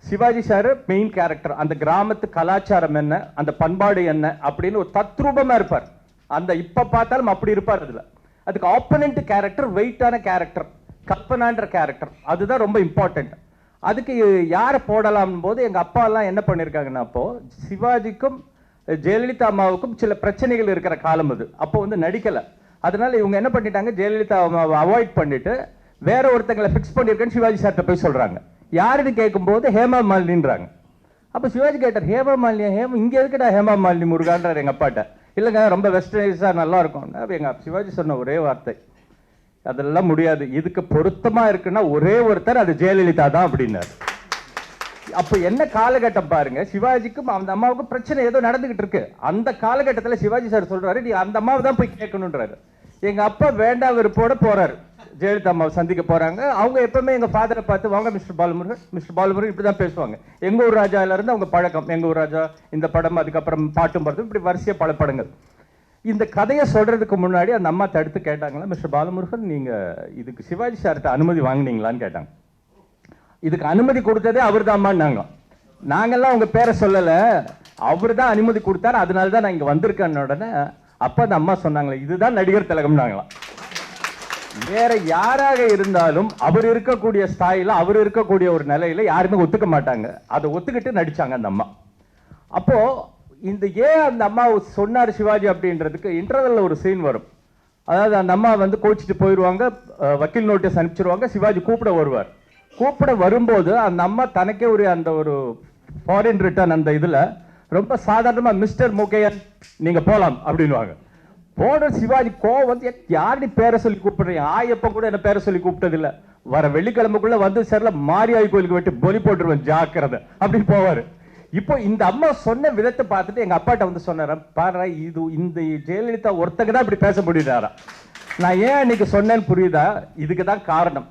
Sivaji sir main character. அந்த கிராமத்து கலாச்சாரம் என்ன, அந்த பண்பாடு என்ன அப்படின்னு ஒரு தத்ரூபமா இருப்பார். அந்த இப்ப பார்த்தாலும் அப்படி இருப்பார். அதுல அதுக்கு ஆப்போனன்ட் கேரக்டர் வெயிட்டான கேரக்டர், கற்பனான்ற கேரக்டர். அதுதான் ரொம்ப இம்பார்ட்டன்ட். அதுக்கு யாரை போடலாம் போது எங்க அப்பா எல்லாம் என்ன பண்ணிருக்காங்கன்னா, அப்போ சிவாஜிக்கும் ஜெயலலிதா அம்மாவுக்கும் சில பிரச்சனைகள் இருக்கிற காலம் அது. அப்போ வந்து நடிக்கல. அதனால இவங்க என்ன பண்ணிட்டாங்க, ஜெயலலிதா அம்மாவை அவாய்ட் பண்ணிட்டு வேற ஒருத்தங்களை பிக்ஸ் பண்ணிருக்கேன்னு சிவாஜி சார்ட்ட போய் சொல்றாங்க. யாருன்னு கேட்கும்போது ஹேமா மாலினின்றாங்க. அப்ப சிவாஜி கேட்டார், ஹேமா மாலினியா? இங்க எதுக்குடா ஹேமா மாலினி முருகான்றார் எங்க அப்பாட்ட. இல்லைங்க ரொம்ப வெஸ்டர்னைஸா நல்லா இருக்கும். எங்க சிவாஜி சொன்ன ஒரே வார்த்தை, அதெல்லாம் முடியாது, இதுக்கு பொருத்தமா இருக்குன்னா ஒரே ஒருத்தர், அது ஜெயலலிதா தான் அப்படின்னாரு. அப்ப என்ன காலகட்டம் பாருங்க, சிவாஜிக்கும் அந்த அம்மாவுக்கும் பிரச்சனை ஏதோ நடந்துகிட்டு இருக்கு. அந்த காலகட்டத்தில் சிவாஜி சார் சொல்றாரு, நீ அந்த அம்மாவை தான் போய் கேட்கணுன்றாரு. எங்க அப்பா வேண்டா வெறுப்போட போறாரு, ஜெயலலிதா அம்மாவை சந்திக்க போறாங்க. அவங்க எப்பவுமே எங்க ஃபாதரை பார்த்து, வாங்க மிஸ்டர் பாலுமுருகன், மிஸ்டர் பாலுமுருகன் இப்படிதான் பேசுவாங்க. எங்க ஊர் ராஜால இருந்து அவங்க பழக்கம், எங்க ஊர் ராஜா, இந்த படம், அதுக்கப்புறம் பாட்டும் படத்தும், இப்படி வரிசையா பல படங்கள். இந்த கதையை சொல்றதுக்கு முன்னாடி அந்த அம்மா தடுத்து கேட்டாங்களா, மிஸ்டர் பாலுமுருகன் நீங்க இதுக்கு சிவாஜி சார்கிட்ட அனுமதி வாங்கினீங்களான்னு கேட்டாங்க. இதுக்கு அனுமதி கொடுத்ததே அவர் தான்மான்னாங்க. நாங்கெல்லாம் உங்க பேரை சொல்லல, அவர் தான் அனுமதி கொடுத்தாரு, அதனால தான் நான் இங்க வந்திருக்கேன். உடனே அப்ப அந்த அம்மா சொன்னாங்களே, இதுதான் நடிகர் திலகம்னாங்களாம். வேற யாராக இருந்தாலும் அவர் இருக்கக்கூடிய ஸ்தாயில, அவர் இருக்கக்கூடிய ஒரு நிலையில யாருமே ஒத்துக்க மாட்டாங்க. அதை ஒத்துக்கிட்டு நடிச்சாங்க அந்த அம்மா. அப்போ இந்த அந்த அம்மா சொன்னார் சிவாஜி அப்படின்றதுக்கு இன்டர்வல்ல ஒரு சீன் வரும். அதாவது அந்த அம்மா வந்து கோச்சிட்டு போயிடுவாங்க, வக்கீல் நோட்டீஸ் அனுப்பிச்சிருவாங்க, சிவாஜி கூப்பிட வருவார். கூப்பிட வரும்போது அந்த அம்மா தனக்கே அந்த ஒரு ஃபாரின் ரிட்டர்ன் அந்த இதுல ரொம்ப சாதாரணமா, மிஸ்டர் முகையன் நீங்க போலாம் அப்படின்வாங்க. போன சிவாஜி கோவம் வந்து, யாரு பேரை சொல்லி கூப்பிடுறீங்க? ஆயப்ப கூட என்ன பேரை சொல்லி கூப்பிட்டது இல்ல, வர வெள்ளிக்கிழமைக்குள்ள வந்து சரில மாரியாய் கோயிலுக்கு வெட்டி பொலி போட்டுருவேன் ஜாக்கிரதை அப்படின்னு போவாரு. இப்போ இந்த அம்மா சொன்ன விதத்தை பார்த்துட்டு எங்க அப்பாட்ட வந்து சொன்னாரா, பாரு இது இந்த ஜெயலலிதா ஒருத்தங்க தான் இப்படி பேச முடியுதாரா. நான் ஏன் இன்னைக்கு சொன்னேன்னு புரியுதா? இதுக்கு தான் காரணம்.